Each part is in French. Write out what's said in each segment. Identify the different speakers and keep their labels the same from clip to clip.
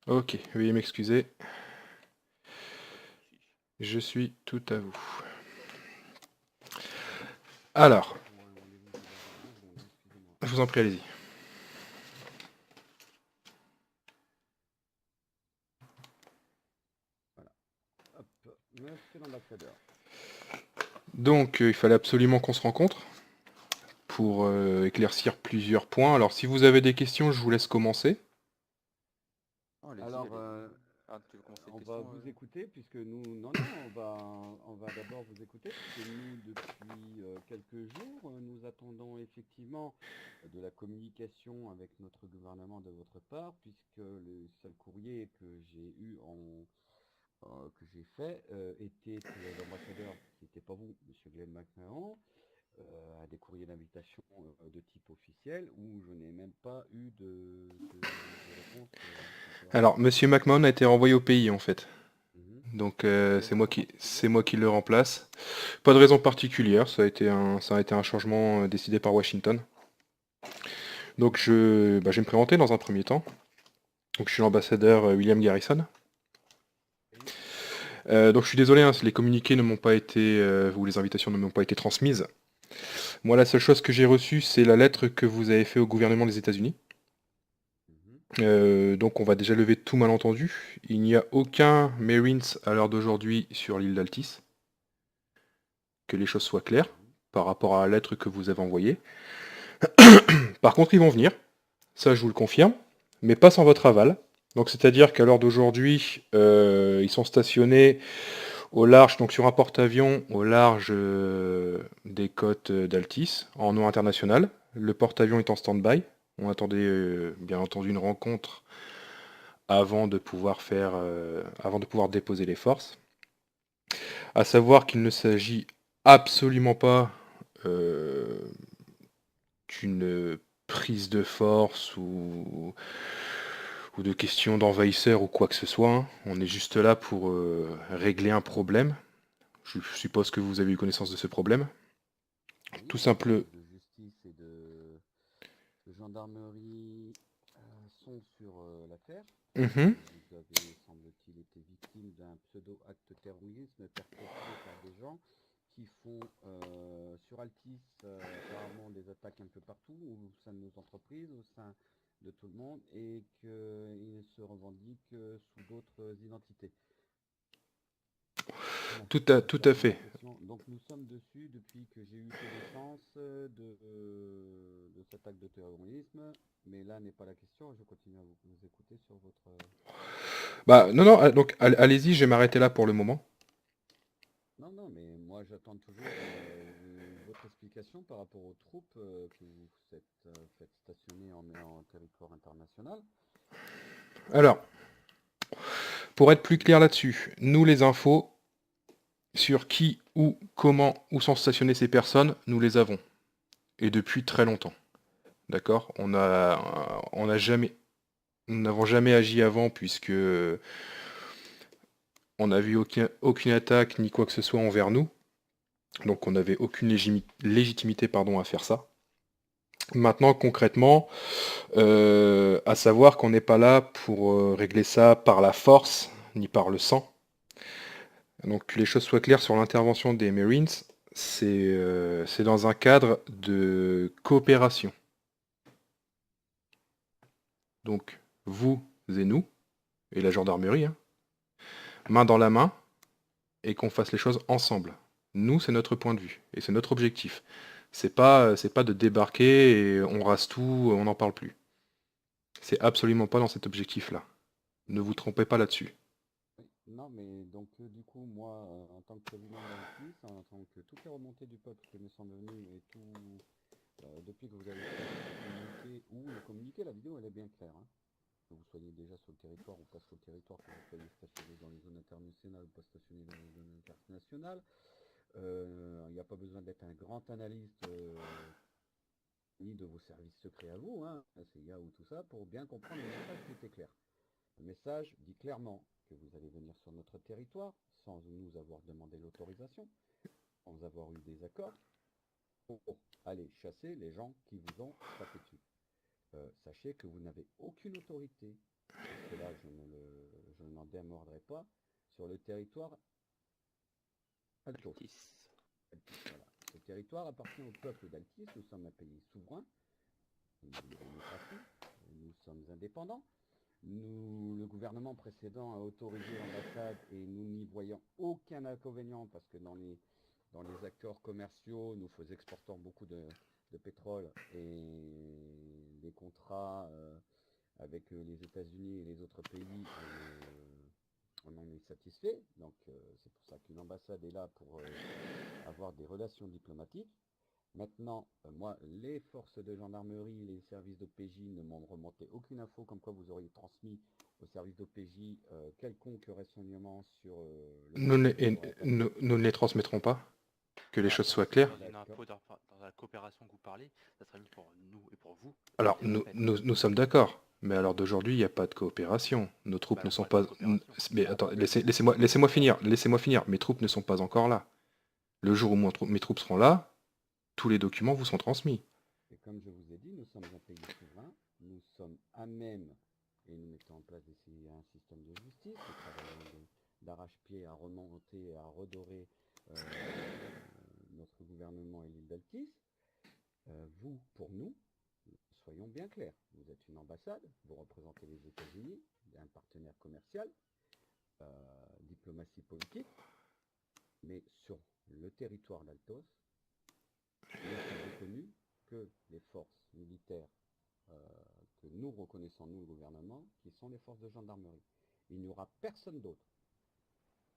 Speaker 1: Ok, veuillez m'excuser. Je suis tout à vous. Alors,
Speaker 2: Pour un rendez-vous, je dois avoir 2 secondes, hein, excusez-moi.
Speaker 1: je vous en prie, allez-y.
Speaker 2: Voilà. Hop, monsieur l'ambassadeur.
Speaker 1: Donc, il fallait absolument qu'on se rencontre pour éclaircir plusieurs points. Alors, si vous avez des questions, je vous laisse commencer.
Speaker 3: Oh, allez-y,
Speaker 2: Alors,
Speaker 3: allez-y. Ah, tu veux commencer les
Speaker 2: on va
Speaker 3: questions
Speaker 2: vous écouter puisque nous... Non, non, on va d'abord vous écouter puisque nous, depuis quelques jours, nous attendons effectivement de la communication avec notre gouvernement de votre part, puisque le seul courrier que j'ai eu que j'ai fait était que l'ambassadeur, qui n'était pas vous, Monsieur Glenn McMahon, à des courriers d'invitation de type officiel où je n'ai même pas eu de réponse
Speaker 1: Alors,
Speaker 2: favorable.
Speaker 1: Monsieur McMahon a été renvoyé au pays, en fait.
Speaker 2: Mhm.
Speaker 1: Donc,
Speaker 2: Pour des
Speaker 1: c'est
Speaker 2: raisons
Speaker 1: c'est
Speaker 2: particulières,
Speaker 1: moi qui
Speaker 2: monsieur?
Speaker 1: le remplace. Pas de raison particulière, ça a été un changement décidé par Washington. Donc, je vais me présenter dans un premier temps. Donc, je suis l'ambassadeur William Garrison.
Speaker 2: Oui.
Speaker 1: Donc, je suis désolé, hein, si les communiqués ne m'ont pas été, ou les invitations ne m'ont pas été transmises. Moi, la seule chose que j'ai reçue, c'est la lettre que vous avez fait au gouvernement des États-Unis.
Speaker 2: Mhm.
Speaker 1: Donc, on va déjà lever tout malentendu. Il n'y a aucun Marines à l'heure d'aujourd'hui sur l'île d'Altis. Que les choses soient claires
Speaker 2: Mhm.
Speaker 1: par rapport à la lettre que vous avez envoyée. Par contre, ils vont venir, ça je vous le confirme, mais pas sans votre aval. Donc c'est-à-dire qu'à l'heure d'aujourd'hui, ils sont stationnés au large, donc sur un porte-avions au large des côtes d'Altis, en eau internationale. Le porte-avions est en stand-by. On attendait bien entendu une rencontre avant de pouvoir déposer les forces. À savoir qu'il ne s'agit absolument pas euh, d'une prise de force ou de questions d'envahisseur ou quoi que ce soit, hein. On est juste là pour régler un problème. Je suppose que vous avez eu connaissance de ce problème.
Speaker 2: Oui,
Speaker 1: Tout
Speaker 2: les
Speaker 1: simple.
Speaker 2: services de justice et de gendarmerie sont sur l'affaire, puisque
Speaker 1: Mhm.
Speaker 2: vous avez, semble-t-il, été victime d'un pseudo-acte terrorisme perpétré par des gens qui font sur Altis apparemment des attaques un peu partout, au sein de nos entreprises, au sein de tout le monde, et qu'ils se revendiquent sous d'autres identités. Voilà, c'est
Speaker 1: Tout
Speaker 2: ça
Speaker 1: à
Speaker 2: j'ai
Speaker 1: fait.
Speaker 2: l'impression. Donc nous sommes dessus depuis que j'ai eu connaissance de cet acte de terrorisme, mais là n'est pas la question, je continue à vous écouter sur votre...
Speaker 1: Bah non, non, donc allez-y, je vais m'arrêter là pour le moment.
Speaker 2: Non, non, mais moi j'attends toujours votre explication par rapport aux troupes que vous faites stationner en territoire international.
Speaker 1: Alors, pour être plus clair là-dessus, nous les infos sur qui, où, comment, où sont stationnées ces personnes, nous les avons. Et depuis très longtemps. D'accord. On a jamais, Nous n'avons jamais agi avant puisque on n'a vu aucune attaque ni quoi que ce soit envers nous. Donc on n'avait aucune légitimité pardon, à faire ça. Maintenant concrètement, à savoir qu'on n'est pas là pour régler ça par la force ni par le sang. Donc que les choses soient claires sur l'intervention des Marines, c'est dans un cadre de coopération. Donc vous et nous, et la gendarmerie, hein, main dans la main, et qu'on fasse les choses ensemble. Nous, c'est notre point de vue et c'est notre objectif. C'est pas de débarquer et on rase tout, on n'en parle plus. C'est absolument pas dans cet objectif-là. Ne vous trompez pas là-dessus.
Speaker 2: Oui. Non, mais donc du coup, moi, en tant que président d'Altis, en tant que toutes les remontées du peuple que nous sommes venus et tout, depuis que vous avez fait votre communiqué, ou le communiqué, la vidéo, elle est bien claire, hein. Que vous soyez déjà sur le territoire ou pas sur le territoire, que vous soyez stationné dans les zones internationales ou pas stationné dans les zones internationales. Il n'y a pas besoin d'être un grand analyste ni de vos services secrets à vous, hein, la CIA ou tout ça, pour bien comprendre le message qui était clair. Le message dit clairement que vous allez venir sur notre territoire sans nous avoir demandé l'autorisation, sans avoir eu des accords, pour aller chasser les gens qui vous ont tapé dessus. Sachez que vous n'avez aucune autorité, et cela démordrai pas, sur le territoire Altos.
Speaker 3: Altis.
Speaker 2: Voilà. Ce territoire appartient au peuple d'Altis. Nous sommes un pays souverain, une démocratie, nous sommes indépendants. Le gouvernement précédent a autorisé l'ambassade et nous n'y voyons aucun inconvénient parce que dans les accords commerciaux, nous exportons beaucoup de pétrole et les contrats avec les États-Unis et les autres pays, on en est satisfait. Donc c'est pour ça qu'une ambassade est là pour avoir des relations diplomatiques. Maintenant, moi, les forces de gendarmerie, les services d'OPJ ne m'ont remonté aucune info comme quoi vous auriez transmis au service d'OPJ quelconque renseignement sur
Speaker 1: Nous ne les transmettrons pas, que les choses soient claires.
Speaker 3: Dans la coopération que vous parlez, ça serait mieux pour nous et pour vous.
Speaker 1: Alors, nous sommes d'accord, mais à l'heure d'aujourd'hui, il n'y a pas de coopération. Nos troupes ne sont pas... Mais attends, laissez-moi finir. Mes troupes ne sont pas encore là. Le jour où mes troupes seront là, tous les documents vous sont transmis.
Speaker 2: Et comme je vous ai dit, nous sommes un pays souverain, nous sommes à même, et nous mettons en place un système de justice, nous travaillons d'arrache-pied à remonter, à redorer notre gouvernement et l'île d'Altis. Vous, pour nous, soyons bien clairs, vous êtes une ambassade, vous représentez les États-Unis, un partenaire commercial, diplomatie politique, mais sur le territoire d'Altos, il est reconnu que les forces militaires que nous reconnaissons, nous, le gouvernement, qui sont les forces de gendarmerie. Il n'y aura personne d'autre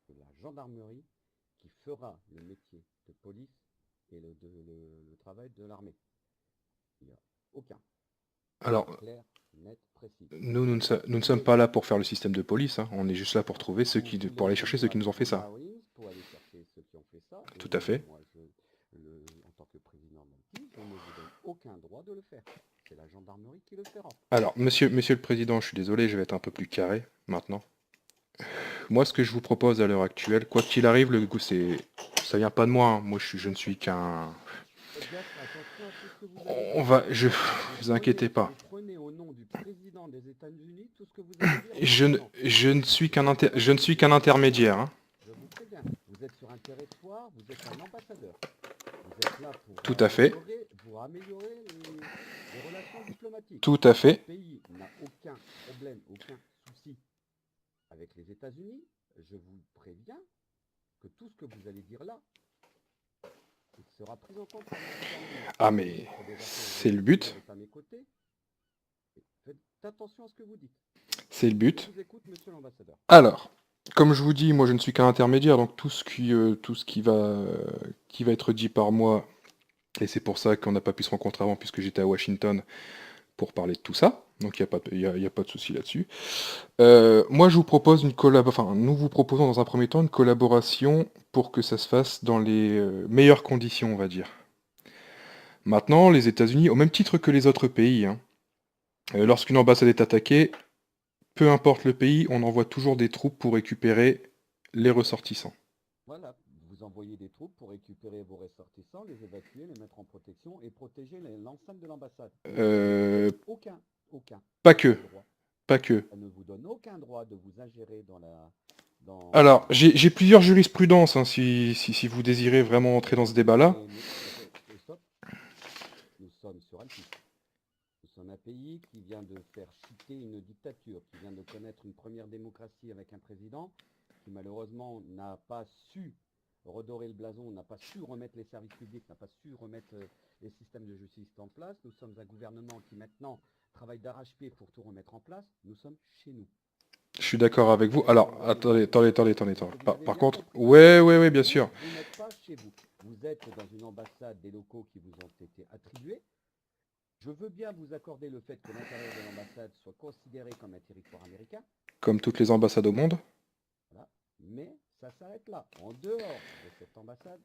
Speaker 2: que la gendarmerie qui fera le métier de police et le travail de l'armée. Il n'y a aucun.
Speaker 1: Alors,
Speaker 2: clair, net, précis.
Speaker 1: Nous ne sommes pas là pour faire le système de police, hein. On est juste là pour trouver pour aller chercher ceux qui nous ont fait ça.
Speaker 2: Pour aller chercher ceux qui ont fait ça.
Speaker 1: Tout à fait.
Speaker 2: Moi, en tant que président d'Altis, je ne vous donne aucun droit de le faire. C'est la gendarmerie qui le fera.
Speaker 1: Alors, monsieur le Président, je suis désolé, je vais être un peu plus carré maintenant. Moi, ce que je vous propose à l'heure actuelle, quoi qu'il arrive, ça vient pas de moi, hein. Moi, je ne suis qu'un... Vous inquiétez pas. Je ne suis qu'un intermédiaire, hein.
Speaker 2: Je vous préviens, vous êtes sur un territoire, vous êtes un ambassadeur. Vous êtes là
Speaker 1: Tout à fait.
Speaker 2: Pour améliorer les relations diplomatiques.
Speaker 1: Tout à fait.
Speaker 2: Le pays n'a aucun problème, aucun souci avec les États-Unis. Je vous préviens que tout ce que vous allez dire là, il sera pris en compte par le gouvernement.
Speaker 1: Ah mais c'est le but.
Speaker 2: Faites attention à ce que vous dites.
Speaker 1: C'est le but.
Speaker 2: Je vous écoute, monsieur l'ambassadeur.
Speaker 1: Alors, comme je vous dis, moi je ne suis qu'un intermédiaire, donc tout ce qui va être dit par moi, et c'est pour ça qu'on n'a pas pu se rencontrer avant puisque j'étais à Washington pour parler de tout ça, donc il n'y a pas de souci là-dessus. Moi je vous propose nous vous proposons dans un premier temps une collaboration pour que ça se fasse dans les meilleures conditions, on va dire. Maintenant, les États-Unis, au même titre que les autres pays, hein, lorsqu'une ambassade est attaquée, peu importe le pays, on envoie toujours des troupes pour récupérer les ressortissants.
Speaker 2: Voilà, vous envoyez des troupes pour récupérer vos ressortissants, les évacuer, les mettre en protection et protéger l'enceinte de l'ambassade. Aucun.
Speaker 1: Pas que.
Speaker 2: Ça ne vous donne aucun droit de vous ingérer dans...
Speaker 1: Alors, j'ai plusieurs jurisprudences, hein, si vous désirez vraiment entrer dans ce débat-là.
Speaker 2: Nous sommes sur Altis. Nous sommes un pays qui vient de faire chuter une dictature, qui vient de connaître une première démocratie avec un président qui malheureusement n'a pas su redorer le blason, n'a pas su remettre les services publics, n'a pas su remettre les systèmes de justice en place. Nous sommes un gouvernement qui maintenant travaille d'arrache-pied pour tout remettre en place. Nous sommes chez nous.
Speaker 1: Je suis d'accord avec vous. Alors, attendez. Par contre, ouais, bien sûr.
Speaker 2: Vous n'êtes pas chez vous. Vous êtes dans une ambassade, des locaux qui vous ont été attribués. Je veux bien vous accorder le fait que l'intérieur de l'ambassade soit considéré comme un territoire américain.
Speaker 1: Comme toutes les ambassades au monde.
Speaker 2: Voilà. Mais ça s'arrête là. En dehors de cette ambassade,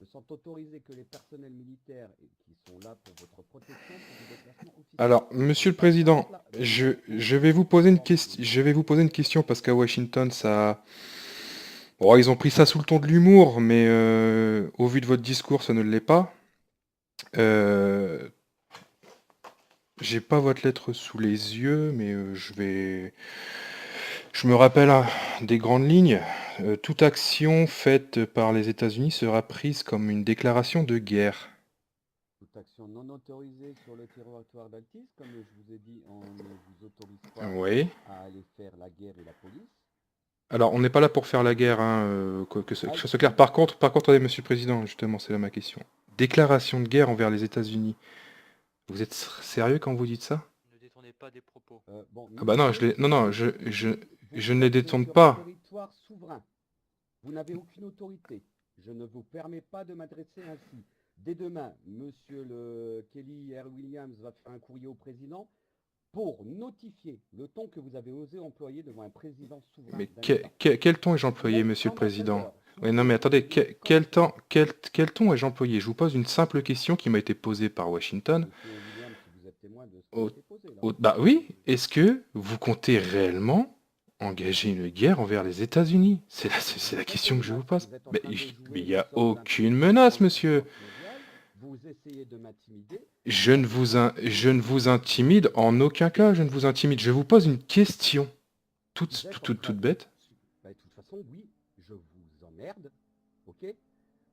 Speaker 2: ne sont autorisés que les personnels militaires qui sont là pour votre protection, pour des déplacements officiels.
Speaker 1: Alors, monsieur le Président, je vais vous poser une question parce qu'à Washington, ça... Bon, ils ont pris ça sous le ton de l'humour, mais au vu de votre discours, ça ne l'est pas. J'ai pas votre lettre sous les yeux, mais je Je me rappelle des grandes lignes. Toute action faite par les États-Unis sera prise comme une déclaration de guerre.
Speaker 2: Toute action non autorisée sur le territoire d'Altis, comme je vous ai dit, on ne vous autorise pas
Speaker 1: Oui.
Speaker 2: à aller faire la guerre et la police.
Speaker 1: Alors, on n'est pas là pour faire la guerre, hein, que ce soit clair. Par contre, attendez, Monsieur le Président, justement, c'est là ma question. Déclaration de guerre envers les États-Unis. Vous êtes sérieux quand vous dites ça?
Speaker 3: Ne détournez pas des propos.
Speaker 2: Bon,
Speaker 1: Ah bah non,
Speaker 2: monsieur,
Speaker 1: non,
Speaker 2: je vous dis,
Speaker 1: je
Speaker 2: vous
Speaker 1: ne les
Speaker 2: êtes
Speaker 1: détourne
Speaker 2: sur un
Speaker 1: pas.
Speaker 2: territoire souverain. Vous n'avez aucune autorité. Je ne vous permets pas de m'adresser ainsi. Dès demain, monsieur le Kelly R. Williams va faire un courrier au président pour notifier le ton que vous avez osé employer devant un président souverain
Speaker 1: Mais
Speaker 2: d'un État.
Speaker 1: quel ton ai-je
Speaker 2: Vous
Speaker 1: employé,
Speaker 2: êtes
Speaker 1: Monsieur le Président?
Speaker 2: ambassadeur.
Speaker 1: Oui, non, mais attendez, quel ton ai-je employé? Je vous pose une simple question qui m'a été posée par Washington.
Speaker 2: Monsieur Williams, vous êtes témoin de ce qui a été posé là.
Speaker 1: Bah oui, est-ce que vous comptez réellement engager une guerre envers les États-Unis? C'est la question que je vous pose. Mais il n'y a aucune menace, monsieur.
Speaker 2: Vous essayez de m'intimider.
Speaker 1: Je ne vous intimide en aucun cas, je ne vous intimide. Je vous pose une question toute bête.
Speaker 2: Bah, de toute façon, oui, je vous emmerde, ok?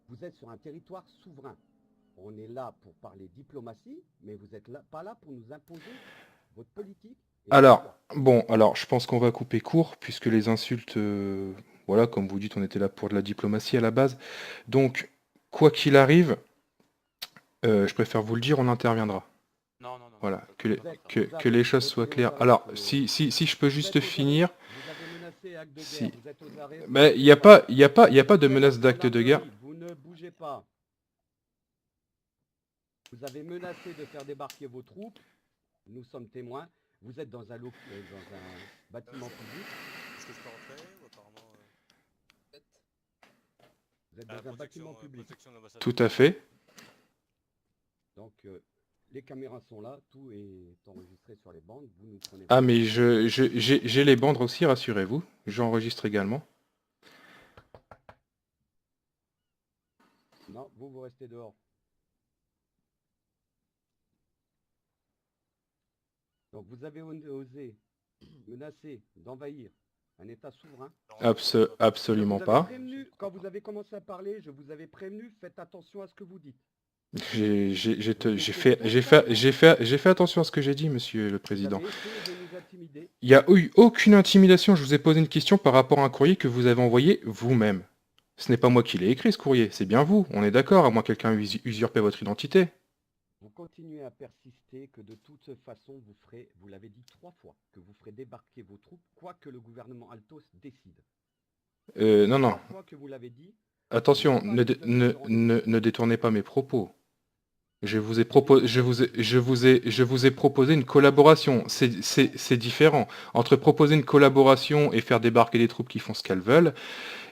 Speaker 2: Vous êtes sur un territoire souverain. On est là pour parler diplomatie, mais vous n'êtes pas là pour nous imposer votre politique.
Speaker 1: Alors, bon, alors je pense qu'on va couper court, puisque les insultes, voilà, comme vous dites, on était là pour de la diplomatie à la base. Donc, quoi qu'il arrive, je préfère vous le dire, on interviendra.
Speaker 3: Non.
Speaker 1: Voilà, que les choses soient claires. Alors, si je peux juste finir.
Speaker 2: Vous avez menacé acte de
Speaker 1: Si.
Speaker 2: guerre, vous êtes aux arrêts.
Speaker 1: Mais il n'y a pas de menace d'acte de guerre.
Speaker 2: Vous ne bougez pas. Vous avez menacé de faire débarquer vos troupes. Nous sommes témoins. Vous êtes dans un bâtiment public.
Speaker 4: Est-ce que je peux rentrer ou apparemment
Speaker 2: Vous êtes dans un bâtiment public.
Speaker 4: protection de l'ambassade.
Speaker 1: Tout à fait.
Speaker 2: Donc, les caméras sont là, tout est enregistré sur les bandes. Vous nous prenez.
Speaker 1: Ah, mais j'ai les bandes aussi, rassurez-vous. J'enregistre également.
Speaker 2: Non, vous restez dehors. Donc, vous avez osé menacer d'envahir un État souverain.
Speaker 1: Absolument
Speaker 2: Je vous avais
Speaker 1: pas.
Speaker 2: prévenu, quand vous avez commencé à parler, je vous avais prévenu, faites attention à ce que vous dites.
Speaker 1: J'ai fait attention à ce que j'ai dit, Monsieur le Président.
Speaker 2: Vous avez essayé de nous intimider.
Speaker 1: Il n'y a eu aucune intimidation. Je vous ai posé une question par rapport à un courrier que vous avez envoyé vous-même. Ce n'est pas moi qui l'ai écrit, ce courrier. C'est bien vous. On est d'accord, à moins que quelqu'un ait usurpé votre identité.
Speaker 2: Vous continuez à persister que de toute façon, vous l'avez dit 3 fois, que vous ferez débarquer vos troupes, quoi que le gouvernement Altos décide.
Speaker 1: Non.
Speaker 2: 3 fois que vous l'avez dit.
Speaker 1: Attention, ne détournez pas mes propos. Je vous ai proposé une collaboration. C'est différent. Entre proposer une collaboration et faire débarquer des troupes qui font ce qu'elles veulent.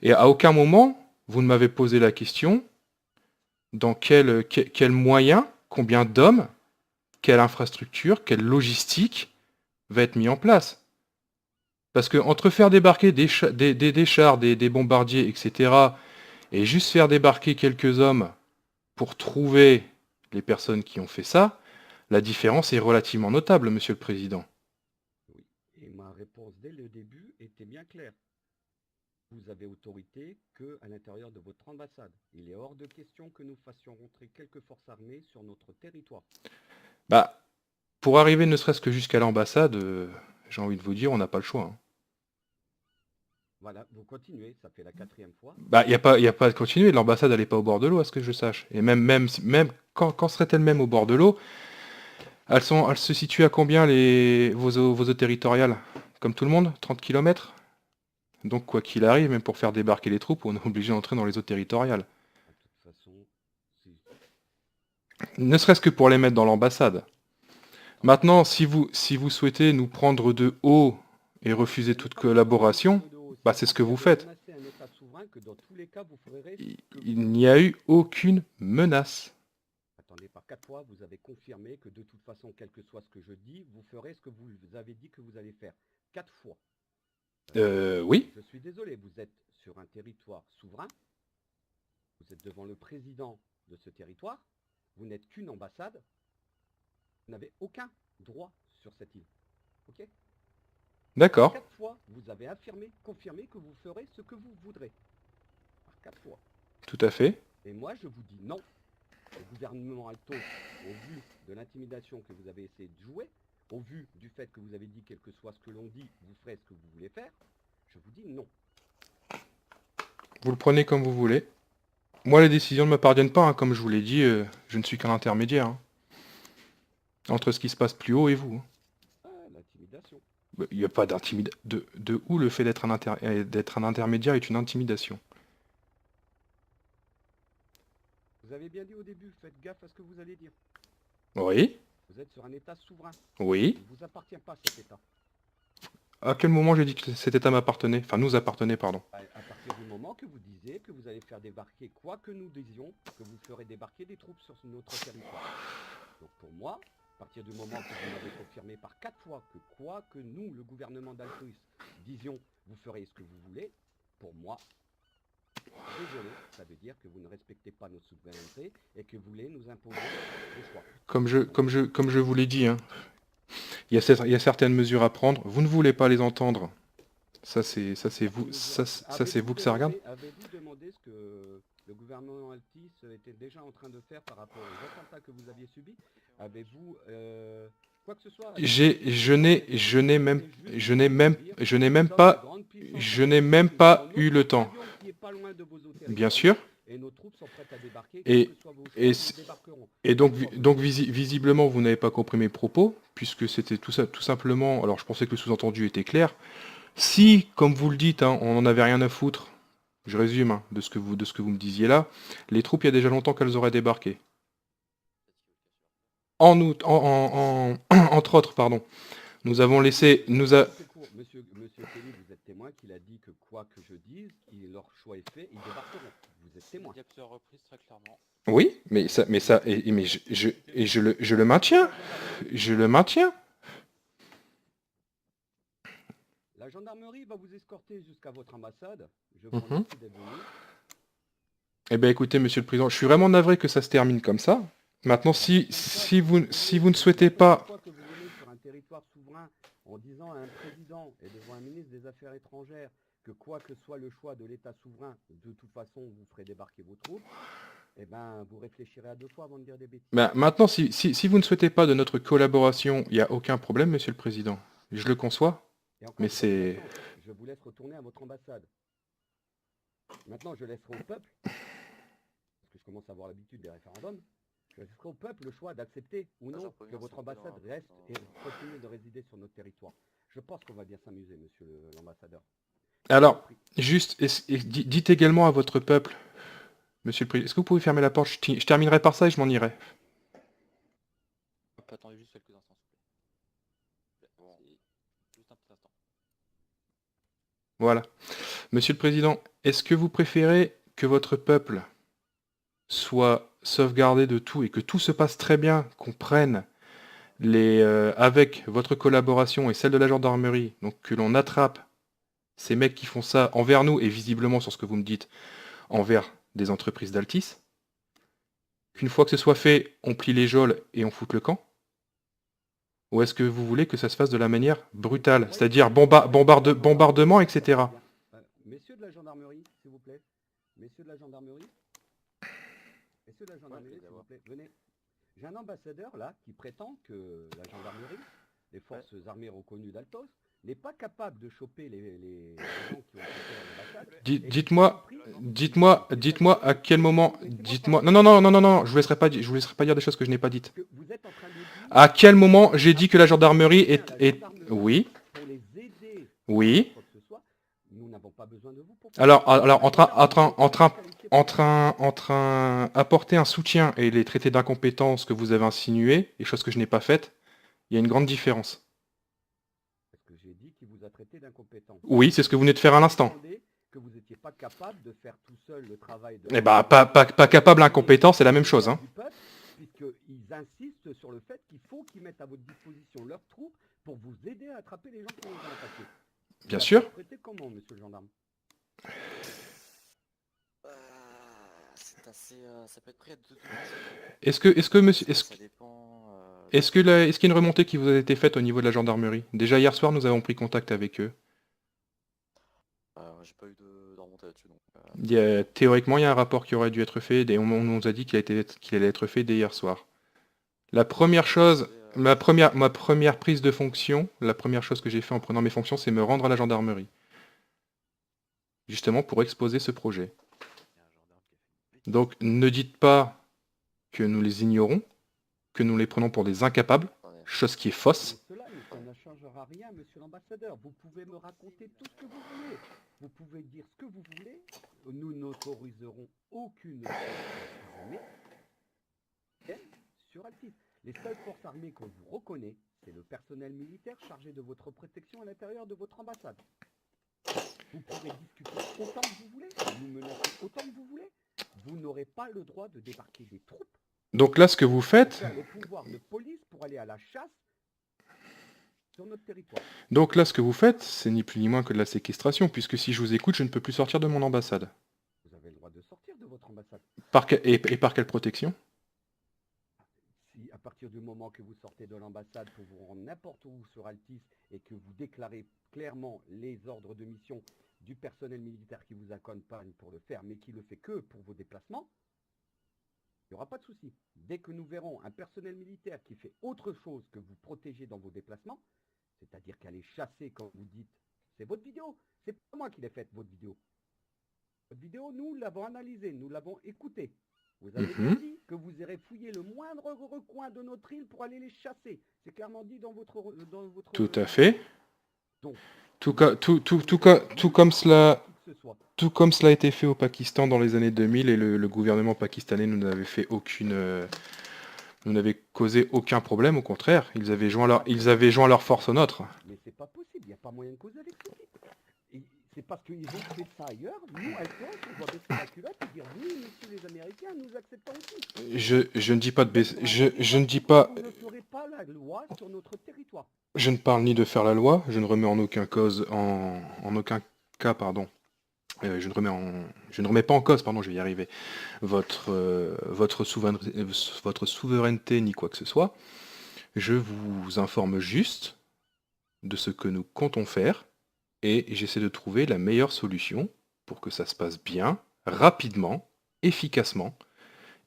Speaker 1: Et à aucun moment, vous ne m'avez posé la question dans quel moyen, combien d'hommes, quelle infrastructure, quelle logistique va être mis en place. Parce que entre faire débarquer des chars, des bombardiers, etc., et juste faire débarquer quelques hommes pour trouver les personnes qui ont fait ça, la différence est relativement notable, Monsieur le Président.
Speaker 2: Oui, et ma réponse dès le début était bien claire. Vous avez autorité qu'à l'intérieur de votre ambassade. Il est hors de question que nous fassions rentrer quelques forces armées sur notre territoire.
Speaker 1: Bah, pour arriver ne serait-ce que jusqu'à l'ambassade, j'ai envie de vous dire, on n'a pas le choix. Hein.
Speaker 2: Voilà, vous continuez, ça fait la 4e fois.
Speaker 1: Bah, il n'y a pas de continuer, l'ambassade elle n'est pas au bord de l'eau, à ce que je sache. Et même quand serait-elle même au bord de l'eau, elles se situent à combien vos eaux territoriales? Comme tout le monde, 30 km? Donc quoi qu'il arrive, même pour faire débarquer les troupes, on est obligé d'entrer dans les eaux territoriales.
Speaker 2: De toute façon,
Speaker 1: Ne serait-ce que pour les mettre dans l'ambassade. Maintenant, si vous souhaitez nous prendre de haut et refuser toute collaboration, bah c'est ce que vous faites. Il n'y a eu aucune menace.
Speaker 2: Attendez, par 4 fois, vous avez confirmé que de toute façon, quel que soit ce que je dis, vous ferez ce que vous avez dit que vous allez faire. 4 fois.
Speaker 1: Oui.
Speaker 2: Je suis désolé, vous êtes sur un territoire souverain. Vous êtes devant le président de ce territoire. Vous n'êtes qu'une ambassade. Vous n'avez aucun droit sur cette île. Ok?
Speaker 1: D'accord.
Speaker 2: 4 fois, vous vous avez affirmé, confirmé que vous ferez ce que vous voudrez. Par 4 fois.
Speaker 1: Tout à fait.
Speaker 2: Et moi, je vous dis non. Le gouvernement Altos, au vu de l'intimidation que vous avez essayé de jouer, au vu du fait que vous avez dit quel que soit ce que l'on dit, vous ferez ce que vous voulez faire, je vous dis non.
Speaker 1: Vous le prenez comme vous voulez. Moi, les décisions ne m'appartiennent pas, hein. Comme je vous l'ai dit, je ne suis qu'un intermédiaire, hein, entre ce qui se passe plus haut et vous, hein.
Speaker 2: Ah, l'intimidation.
Speaker 1: Il n'y a pas d'intimidation. De où le fait d'être un intermédiaire est une intimidation?
Speaker 2: Vous avez bien dit au début, faites gaffe à ce que vous allez dire.
Speaker 1: Oui,
Speaker 2: Vous êtes sur un état souverain.
Speaker 1: oui.
Speaker 2: Il ne vous appartient pas cet état.
Speaker 1: À quel moment j'ai dit que cet état m'appartenait? Enfin, nous appartenait, pardon.
Speaker 2: À partir du moment que vous disiez que vous allez faire débarquer, quoi que nous disions, que vous ferez débarquer des troupes sur notre territoire. Donc pour moi, à partir du moment que vous m'avez confirmé par 4 fois que quoi que nous, le gouvernement d'Altois, disions, vous ferez ce que vous voulez, pour moi, désolé, ça veut dire que vous ne respectez pas notre souveraineté et que vous voulez nous imposer des choix.
Speaker 1: Comme je vous l'ai dit, hein, il y a certaines mesures à prendre. Vous ne voulez pas les entendre. Ça c'est vous, c'est vous que ça regarde.
Speaker 2: Avez-vous demandé ce que le gouvernement Altis était déjà en train de faire par rapport aux attentats que vous aviez subis? Avez-vous quoi que ce soit?
Speaker 1: Je n'ai même pas eu le temps. Bien sûr.
Speaker 2: Et nos troupes sont prêtes à débarquer.
Speaker 1: Et donc visiblement vous n'avez pas compris mes propos, puisque c'était tout simplement. Alors je pensais que le sous-entendu était clair. Si, comme vous le dites, hein, on n'en avait rien à foutre, je résume, hein, de ce que vous me disiez là, les troupes, il y a déjà longtemps qu'elles auraient débarqué. Entre autres, pardon, nous avons laissé...
Speaker 2: Monsieur Kelly, vous êtes témoin qu'il a dit que quoi que je dise, leur choix est fait, ils débarqueront. Vous êtes témoin.
Speaker 3: Il y a plusieurs reprises, très clairement.
Speaker 1: Oui, mais je le maintiens. Je le maintiens.
Speaker 2: La gendarmerie va vous escorter jusqu'à votre ambassade. Je vous remercie d'être venu.
Speaker 1: Eh bien écoutez, monsieur le président, je suis vraiment navré que ça se termine comme ça. Maintenant, si vous ne souhaitez pas...
Speaker 2: Chaque fois que vous venez sur un territoire souverain en disant à un président et devant un ministre des Affaires étrangères que quoi que soit le choix de l'État souverain, de toute façon, vous ferez débarquer vos troupes, eh ben, vous réfléchirez à 2 fois avant de dire des bêtises.
Speaker 1: Ben, maintenant, si vous ne souhaitez pas de notre collaboration, il n'y a aucun problème, monsieur le président. Je le conçois. Mais c'est...
Speaker 2: Je vous laisse retourner à votre ambassade. Maintenant, je laisserai au peuple, parce que je commence à avoir l'habitude des référendums, je laisserai au peuple le choix d'accepter ou non que votre ambassade reste et continue de résider sur notre territoire. Je pense qu'on va bien s'amuser, monsieur l'ambassadeur.
Speaker 1: Alors, juste, dites également à votre peuple, monsieur le président, est-ce que vous pouvez fermer la porte? Je terminerai par ça et je m'en irai.
Speaker 3: Attendez juste quelques instants, s'il vous plaît. Juste un petit instant.
Speaker 1: Voilà. Monsieur le président, est-ce que vous préférez que votre peuple soit sauvegardé de tout et que tout se passe très bien, qu'on prenne avec votre collaboration et celle de la gendarmerie, donc que l'on attrape ces mecs qui font ça envers nous et visiblement sur ce que vous me dites, envers des entreprises d'Altis, qu'une fois que ce soit fait, on plie les geôles et on fout le camp? Ou est-ce que vous voulez que ça se fasse de la manière brutale, c'est-à-dire bombardement, etc.
Speaker 2: Messieurs de la gendarmerie, s'il vous plaît. Messieurs de la gendarmerie. Messieurs de la gendarmerie, s'il vous plaît. Venez. J'ai un ambassadeur là qui prétend que la gendarmerie, les forces armées reconnues d'Altos, n'est pas capable de choper les gens qui ont quitté l'ambassade.
Speaker 1: Dites-moi à quel moment... Dites-moi... Non, je vous laisserai pas dire des choses que je n'ai pas dites.
Speaker 2: Vous êtes en train de dire
Speaker 1: à quel moment j'ai dit que la gendarmerie est... Oui.
Speaker 2: Pour les aider.
Speaker 1: Oui.
Speaker 2: Nous n'avons pas besoin de vous pour...
Speaker 1: Alors entre apporter un soutien et les traités d'incompétence que vous avez insinués, les choses que je n'ai pas faites, il y a une grande différence.
Speaker 2: Est-ce que j'ai dit qu'il vous a traité d'incompétent?
Speaker 1: Oui, c'est ce que vous venez de faire à l'instant.
Speaker 2: Que vous n'étiez pas capable de faire tout seul le travail de...
Speaker 1: Eh ben, pas capable, incompétent, c'est la même chose, hein.
Speaker 2: Puisqu'ils insistent sur le fait qu'il faut qu'ils mettent à votre disposition leurs troupes pour vous aider à attraper les gens qui ont besoin de papier.
Speaker 1: Bien sûr.
Speaker 2: Vous traitez comment, monsieur le gendarme?
Speaker 3: C'est assez... ça peut être prêt à deux.
Speaker 1: Est-ce qu'il y a une remontée qui vous a été faite au niveau de la gendarmerie? Déjà hier soir, nous avons pris contact avec eux.
Speaker 3: J'ai pas eu de remontée là-dessus, donc...
Speaker 1: Théoriquement, il y a un rapport qui aurait dû être fait, et on nous a dit qu'il allait être fait dès hier soir. La première chose, ma première prise de fonction, la première chose que j'ai fait en prenant mes fonctions, c'est me rendre à la gendarmerie. Justement pour exposer ce projet.
Speaker 3: Il y a un gendarme qui a fait une bêtise.
Speaker 1: Donc ne dites pas que nous les ignorons, que nous les prenons pour des incapables,
Speaker 3: Attendez.
Speaker 1: chose qui est
Speaker 2: Mais
Speaker 1: fausse.
Speaker 2: ça ne changera rien, monsieur l'ambassadeur. Vous pouvez me raconter tout ce que vous voulez. Vous pouvez dire ce que vous voulez. Nous n'autoriserons aucune force armée sur Altis. Les seules forces armées qu'on vous reconnaît, c'est le personnel militaire chargé de votre protection à l'intérieur de votre ambassade. Vous pourrez discuter autant que vous voulez, nous menacer autant que vous voulez. Vous n'aurez pas le droit de débarquer des troupes,
Speaker 1: Donc là, ce que vous
Speaker 2: de
Speaker 1: faites,
Speaker 2: faire les pouvoirs de police pour aller à la chasse sur notre territoire.
Speaker 1: c'est ni plus ni moins que de la séquestration, puisque si je vous écoute, je ne peux plus sortir de mon ambassade.
Speaker 2: Vous avez le droit de sortir de votre ambassade.
Speaker 1: Et par quelle protection?
Speaker 2: Si à partir du moment que vous sortez de l'ambassade pour vous rendre n'importe où sur Altis et que vous déclarez clairement les ordres de mission du personnel militaire qui vous accompagne pour le faire, mais qui le fait que pour vos déplacements, il n'y aura pas de souci. Dès que nous verrons un personnel militaire qui fait autre chose que vous protéger dans vos déplacements, c'est-à-dire qu'aller chasser quand vous dites c'est votre vidéo, c'est pas moi qui l'ai faite, votre vidéo. Votre vidéo, nous l'avons analysée, nous l'avons écoutée. Vous avez bien dit que vous irez fouiller le moindre recoin de notre île pour aller les chasser. C'est clairement dit dans votre...
Speaker 1: Tout à fait.
Speaker 2: Donc,
Speaker 1: Tout comme cela a été fait au Pakistan dans les années 2000, et le gouvernement pakistanais nous n'avait fait nous n'avait causé aucun problème, au contraire. Ils avaient joint leur force aux nôtres.
Speaker 2: Mais c'est pas possible, il n'y a pas moyen de causer avec ce type. Et c'est parce qu'ils ont fait ça ailleurs, nous, à France, on doit baisser la culotte et dire oui, messieurs les Américains, nous acceptons aussi.
Speaker 1: Je ne dis pas de baisser. Je ne dis pas.
Speaker 2: Vous ne ferez pas la loi sur notre territoire.
Speaker 1: Je ne parle ni de faire la loi. Je ne remets en aucun cas, pardon. Je ne remets pas en cause, pardon, je vais y arriver, votre souveraineté ni quoi que ce soit. Je vous informe juste de ce que nous comptons faire, et j'essaie de trouver la meilleure solution pour que ça se passe bien, rapidement, efficacement,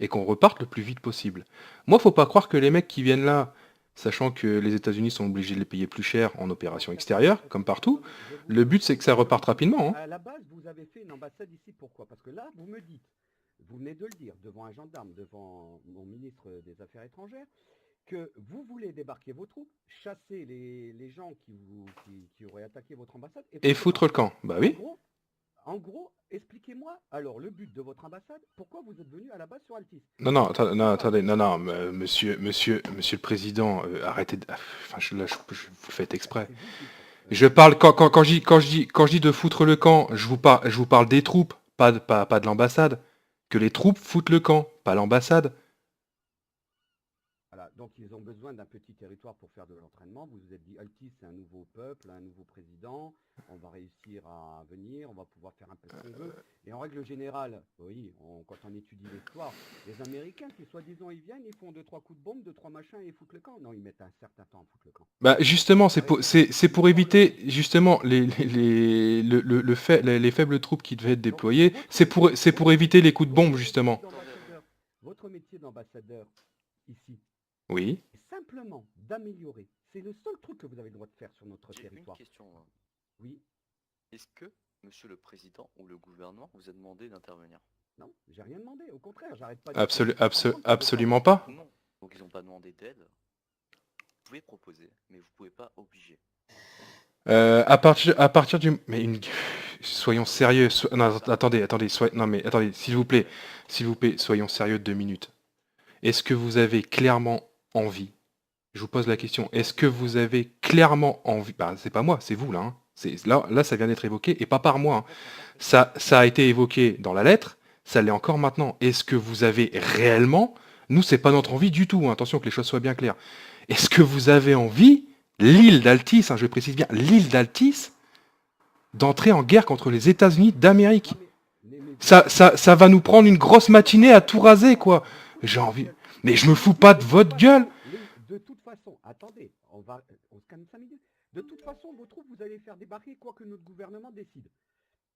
Speaker 1: et qu'on reparte le plus vite possible. Moi, faut pas croire que les mecs qui viennent là, sachant que les États-Unis sont obligés de les payer plus cher en opération extérieure, comme partout, le but c'est que ça reparte rapidement. Hein.
Speaker 2: À la base, vous avez fait une ambassade ici, pourquoi? Parce que là, vous me dites, vous venez de le dire, devant un gendarme, devant mon ministre des Affaires étrangères, que vous voulez débarquer vos troupes, chasser les gens qui auraient attaqué votre ambassade...
Speaker 1: Et foutre le camp, bah oui.
Speaker 2: En gros, expliquez-moi, alors, le but de votre ambassade, pourquoi vous êtes venu à la base sur Altis?
Speaker 1: Attendez, monsieur le Président, arrêtez de... Enfin, là, je vous le faites exprès. Je parle, quand je dis de foutre le camp, je vous parle des troupes, pas de l'ambassade. Que les troupes foutent le camp, pas l'ambassade.
Speaker 2: Voilà, donc ils ont besoin d'un petit territoire pour faire de l'entraînement. Vous vous êtes dit, Altis, c'est un nouveau peuple, un nouveau président, on va réussir à venir, on va pouvoir faire un peu ce qu'on veut. Et en règle générale, oui, quand on étudie l'histoire, les Américains, qui soi-disant ils viennent, ils font 2-3 coups de bombe, 2-3 machins et ils foutent le camp. Non, ils mettent un certain temps à foutre le camp.
Speaker 1: Bah justement, c'est pour éviter justement les faibles troupes qui devaient être déployées. C'est pour éviter les coups de bombe justement.
Speaker 2: Votre métier d'ambassadeur ici,
Speaker 1: oui,
Speaker 2: est simplement d'améliorer. C'est le seul truc que vous avez le droit de faire sur notre territoire.
Speaker 3: J'ai une question.
Speaker 2: Oui.
Speaker 3: Est-ce que Monsieur le Président ou le gouvernement vous a demandé d'intervenir?
Speaker 2: Non, j'ai rien demandé. Au contraire, j'arrête pas.
Speaker 1: Absolument pas.
Speaker 3: Non. Donc ils n'ont pas demandé d'aide. Vous pouvez proposer, mais vous pouvez pas obliger.
Speaker 1: À partir du... Mais soyons sérieux. Non, attendez, s'il vous plaît, soyons sérieux 2 minutes. Est-ce que vous avez clairement envie? Je vous pose la question. Est-ce que vous avez clairement envie? Bah, c'est pas moi, c'est vous là. Hein. Là, ça vient d'être évoqué, et pas par moi. Hein. Ça a été évoqué dans la lettre, ça l'est encore maintenant. Est-ce que vous avez réellement... Nous, c'est pas notre envie du tout. Hein. Attention que les choses soient bien claires. Est-ce que vous avez envie, l'île d'Altis, hein, je précise bien, l'île d'Altis, d'entrer en guerre contre les États-Unis d'Amérique? Ça va nous prendre une grosse matinée à tout raser, quoi. J'ai envie... Mais je me fous pas de votre gueule.
Speaker 2: De toute façon, attendez, on se calme 5 minutes. De toute façon, vos troupes, vous allez faire débarquer quoi que notre gouvernement décide.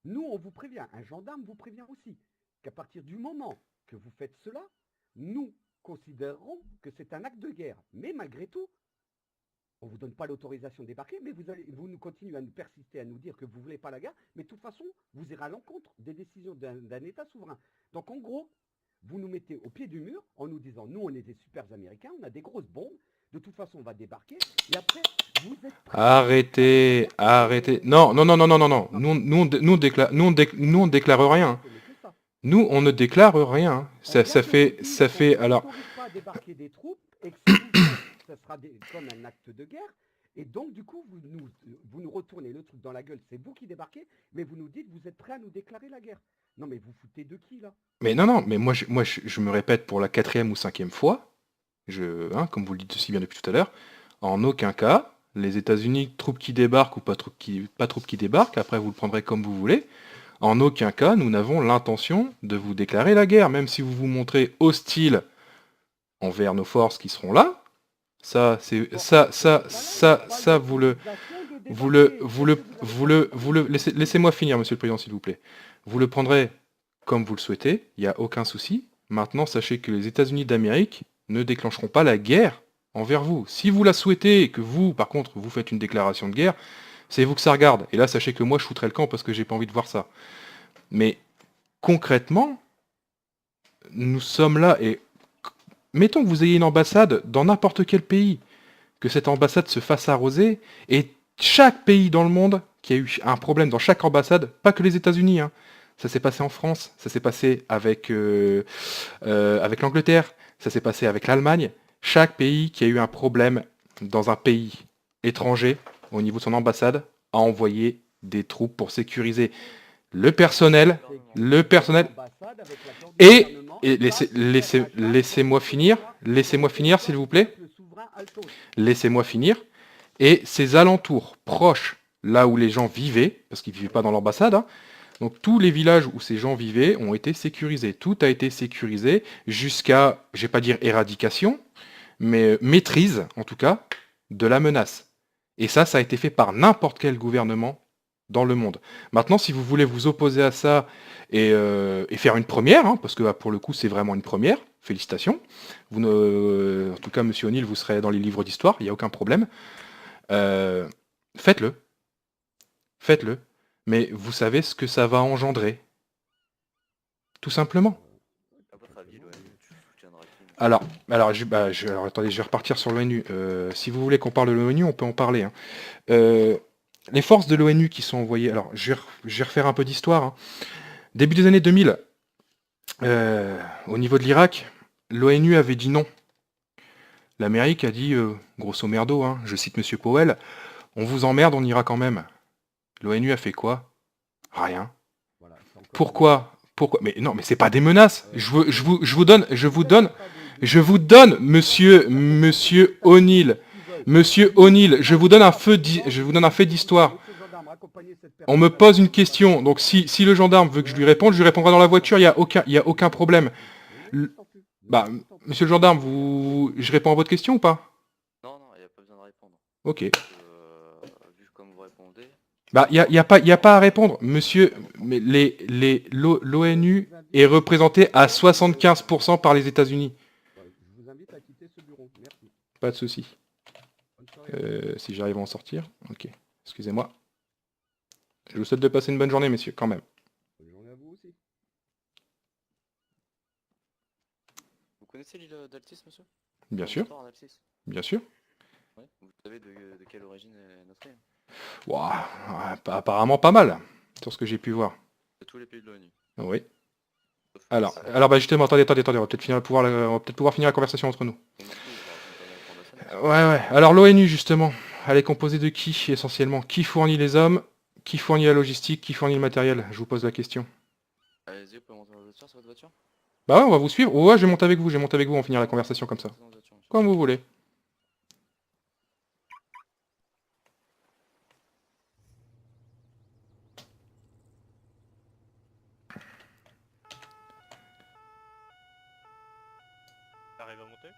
Speaker 2: Nous, on vous prévient, un gendarme vous prévient aussi, qu'à partir du moment que vous faites cela, nous considérerons que c'est un acte de guerre. Mais malgré tout, on ne vous donne pas l'autorisation de débarquer, mais vous nous continuez à nous persister, à nous dire que vous ne voulez pas la guerre, mais de toute façon, vous irez à l'encontre des décisions d'un État souverain. Donc en gros, vous nous mettez au pied du mur en nous disant, nous on est des super américains, on a des grosses bombes, de toute façon on va débarquer, et après, vous êtes prêts
Speaker 1: Arrêtez, arrêtez. Non, non, non, non, non, non, non. Nous, on déclare rien. Nous, on ne déclare rien. Ça fait, alors,
Speaker 2: On n'autorise pas à débarquer des troupes et que si vous le faites, ça sera comme un acte de guerre. Et donc, du coup, vous nous retournez le truc dans la gueule. C'est vous qui débarquez, mais vous nous dites, vous êtes prêts à nous déclarer la guerre. Non, mais vous foutez de qui, là?
Speaker 1: mais non, non, mais je me répète pour la 4e ou 5e fois, comme vous le dites aussi bien depuis tout à l'heure, en aucun cas, les États-Unis, troupes qui débarquent ou pas troupes qui débarquent, après vous le prendrez comme vous voulez, en aucun cas, nous n'avons l'intention de vous déclarer la guerre, même si vous vous montrez hostile envers nos forces qui seront là. Ça, laissez-moi finir, Monsieur le Président, s'il vous plaît. Vous le prendrez comme vous le souhaitez, il n'y a aucun souci. Maintenant, sachez que les États-Unis d'Amérique ne déclencheront pas la guerre envers vous. Si vous la souhaitez et que vous, par contre, vous faites une déclaration de guerre, c'est vous que ça regarde. Et là, sachez que moi, je foutrais le camp parce que j'ai pas envie de voir ça. Mais concrètement, nous sommes là et mettons que vous ayez une ambassade dans n'importe quel pays, que cette ambassade se fasse arroser, et chaque pays dans le monde qui a eu un problème dans chaque ambassade, pas que les États-Unis, hein. Ça s'est passé en France, ça s'est passé avec l'Angleterre, ça s'est passé avec l'Allemagne. Chaque pays qui a eu un problème dans un pays étranger, au niveau de son ambassade, a envoyé des troupes pour sécuriser le personnel, et laissez-moi finir, s'il vous plaît, laissez-moi finir, et ces alentours proches, là où les gens vivaient, parce qu'ils ne vivaient pas dans l'ambassade, hein, donc tous les villages où ces gens vivaient ont été sécurisés. Tout a été sécurisé jusqu'à, je vais pas dire éradication, mais maîtrise, en tout cas, de la menace. Et ça a été fait par n'importe quel gouvernement dans le monde. Maintenant, si vous voulez vous opposer à ça et faire une première, hein, parce que pour le coup c'est vraiment une première, félicitations. En tout cas, Monsieur O'Neill, vous serez dans les livres d'histoire, il n'y a aucun problème. Faites-le. Faites-le. Mais vous savez ce que ça va engendrer. Tout simplement.
Speaker 3: À votre avis, l'ONU, tu soutiendras qui?
Speaker 1: Alors, attendez, je vais repartir sur l'ONU. Si vous voulez qu'on parle de l'ONU, on peut en parler, hein. Les forces de l'ONU qui sont envoyées... Alors, je vais refaire un peu d'histoire, hein. Début des années 2000, au niveau de l'Irak, l'ONU avait dit non. L'Amérique a dit, grosso merdo, hein, je cite Monsieur Powell, on vous emmerde, on ira quand même. L'ONU a fait quoi? Rien. Pourquoi? Mais non, mais c'est pas des menaces. Je vous donne, Monsieur O'Neill, je vous donne un fait d'histoire. On me pose une question, donc si le gendarme veut que je lui réponde, je lui répondrai dans la voiture, il y a aucun problème. Monsieur le gendarme, je réponds à votre question ou pas?
Speaker 3: Non, il n'y a pas besoin de répondre.
Speaker 1: Ok.
Speaker 3: Vu comme vous répondez...
Speaker 1: Il n'y a pas à répondre, monsieur, mais l'ONU est représentée à 75% par les États-Unis.
Speaker 2: Je vous invite à quitter ce bureau. Merci.
Speaker 1: Pas de souci. Si j'arrive à en sortir. Ok. Excusez-moi. Je vous souhaite de passer une bonne journée, messieurs, quand même.
Speaker 2: Bonne journée à vous aussi.
Speaker 3: Vous connaissez l'île d'Altis, monsieur?
Speaker 1: Bien sûr. Bien sûr.
Speaker 3: Ouais. Vous savez de quelle origine est notre île?
Speaker 1: Ouah, apparemment pas mal, sur ce que j'ai pu voir.
Speaker 3: De tous les pays de l'ONU.
Speaker 1: Oui. Alors justement, attendez, on va peut-être pouvoir finir la conversation entre nous. Ouais. Alors l'ONU, justement, elle est composée de qui, essentiellement? Qui fournit les hommes? Qui fournit la logistique? Qui fournit le matériel? Je vous pose la question.
Speaker 3: Allez-y, vous pouvez monter dans votre voiture, sur votre voiture?
Speaker 1: Bah ouais, on va vous suivre. Ouais, je vais monter avec vous, on finira la conversation comme ça. Comme vous voulez.
Speaker 4: T'arrives à monter?